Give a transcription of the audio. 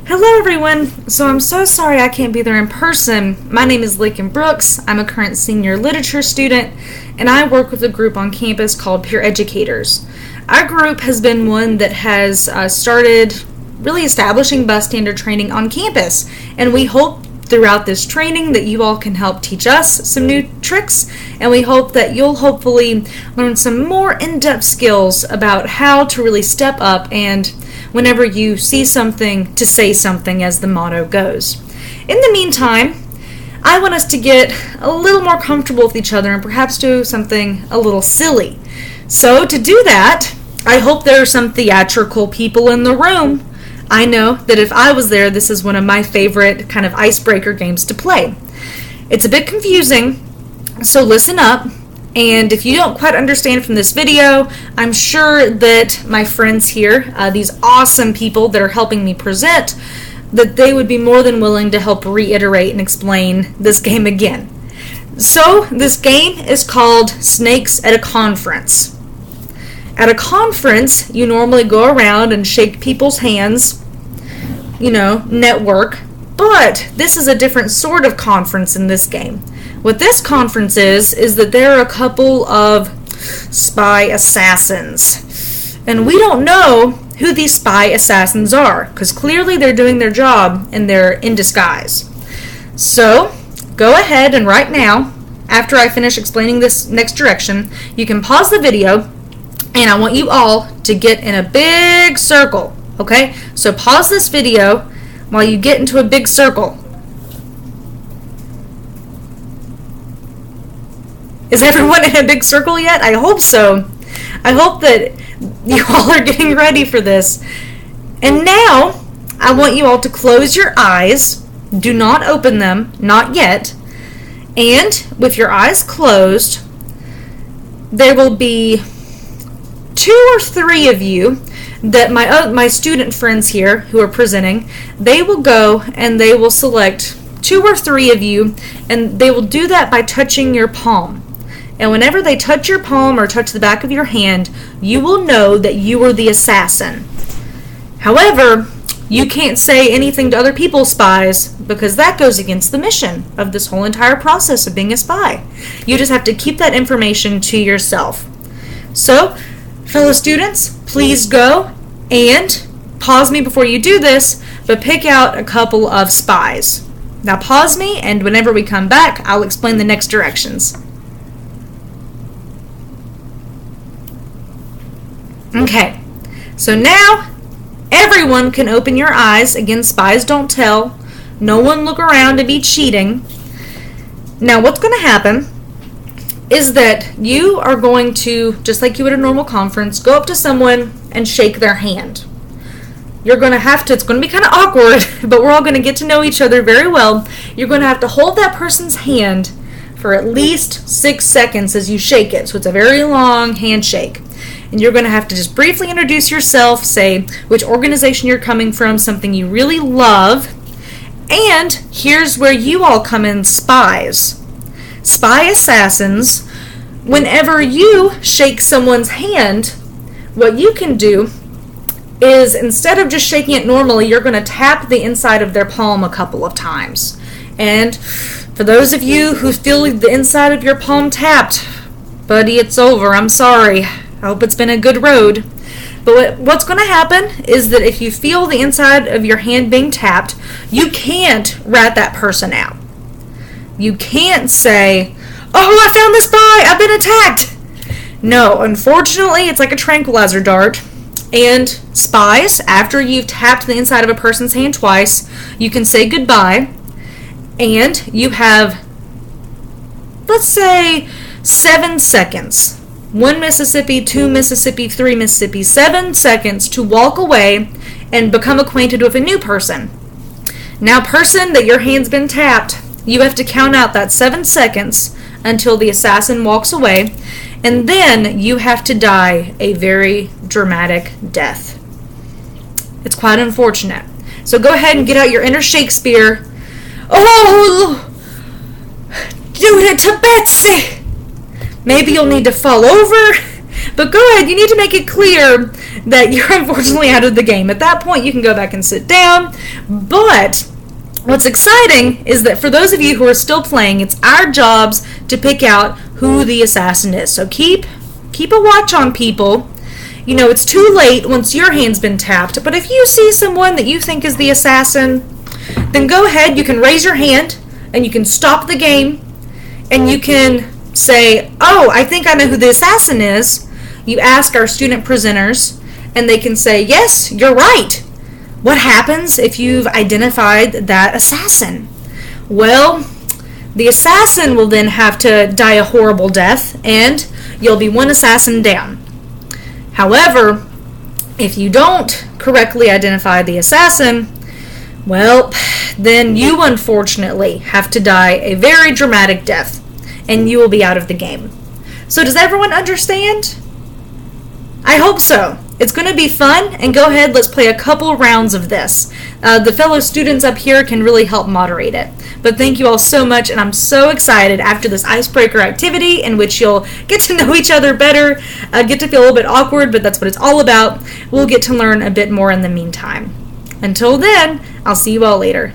Hello everyone! So I'm so sorry I can't be there in person. My name is Lakin Brooks. I'm a current senior literature student and I work with a group on campus called Peer Educators. Our group has been one that has started really establishing bystander training on campus, and we hope throughout this training that you all can help teach us some new tricks, and we hope that you'll hopefully learn some more in-depth skills about how to really step up and whenever you see something, to say something, as the motto goes. In the meantime, I want us to get a little more comfortable with each other and perhaps do something a little silly. So to do that, I hope there are some theatrical people in the room. I know that if I was there, this is one of my favorite kind of icebreaker games to play. It's a bit confusing, so listen up. And if you don't quite understand from this video, I'm sure that my friends here, these awesome people that are helping me present, that they would be more than willing to help reiterate and explain this game again. So this game is called Snakes at a Conference. At a conference, you normally go around and shake people's hands, network, but this is a different sort of conference in this game. What this conference is that there are a couple of spy assassins. And we don't know who these spy assassins are, because clearly they're doing their job and they're in disguise. So, go ahead and right now, after I finish explaining this next direction, you can pause the video, and I want you all to get in a big circle, okay? So pause this video while you get into a big circle. Is everyone in a big circle yet? I hope so. I hope that you all are getting ready for this. And now, I want you all to close your eyes. Do not open them, not yet. And with your eyes closed, there will be 2 or 3 of you that my student friends here who are presenting, they will go and they will select 2 or 3 of you, and they will do that by touching your palm. And whenever they touch your palm or touch the back of your hand, you will know that you are the assassin. However, you can't say anything to other people's spies because that goes against the mission of this whole entire process of being a spy. You just have to keep that information to yourself. So, fellow students, please go and pause me before you do this, but pick out a couple of spies. Now pause me, and whenever we come back, I'll explain the next directions. Okay, so now everyone can open your eyes. Again, spies don't tell. No one look around to be cheating. Now what's going to happen is that you are going to, just like you would at a normal conference, go up to someone and shake their hand. You're going to have to, it's going to be kind of awkward, but we're all going to get to know each other very well. You're going to have to hold that person's hand for at least 6 seconds as you shake it. So it's a very long handshake. And you're going to have to just briefly introduce yourself, say which organization you're coming from, something you really love. And here's where you all come in, spies. Spy assassins, whenever you shake someone's hand, what you can do is, instead of just shaking it normally, you're going to tap the inside of their palm a couple of times. And for those of you who feel the inside of your palm tapped, buddy, it's over. I'm sorry. I hope it's been a good road. But what's going to happen is that if you feel the inside of your hand being tapped, you can't rat that person out. You can't say, "Oh, I found the spy! I've been attacked!" No, unfortunately, it's like a tranquilizer dart. And spies, after you've tapped the inside of a person's hand twice, you can say goodbye. And you have, let's say, 7 seconds. 1 Mississippi, 2 Mississippi, 3 Mississippi, 7 seconds to walk away and become acquainted with a new person. Now, person that your hand's been tapped, you have to count out that 7 seconds until the assassin walks away, and then you have to die a very dramatic death. It's quite unfortunate. So go ahead and get out your inner Shakespeare. "Oh, do it to Betsy!" Maybe you'll need to fall over. But go ahead, you need to make it clear that you're unfortunately out of the game. At that point, you can go back and sit down. But what's exciting is that for those of you who are still playing, it's our jobs to pick out who the assassin is. So keep a watch on people. You know, it's too late once your hand's been tapped, but if you see someone that you think is the assassin, then go ahead, you can raise your hand, and you can stop the game, and you can say, oh, I think I know who the assassin is. You ask our student presenters, and they can say, yes, you're right. What happens if you've identified that assassin? Well, the assassin will then have to die a horrible death, and you'll be one assassin down. However, if you don't correctly identify the assassin, well, then you unfortunately have to die a very dramatic death, and you will be out of the game. So does everyone understand? I hope so. It's going to be fun, and go ahead, let's play a couple rounds of this. The fellow students up here can really help moderate it. But thank you all so much, and I'm so excited after this icebreaker activity in which you'll get to know each other better, get to feel a little bit awkward, but that's what it's all about. We'll get to learn a bit more in the meantime. Until then, I'll see you all later.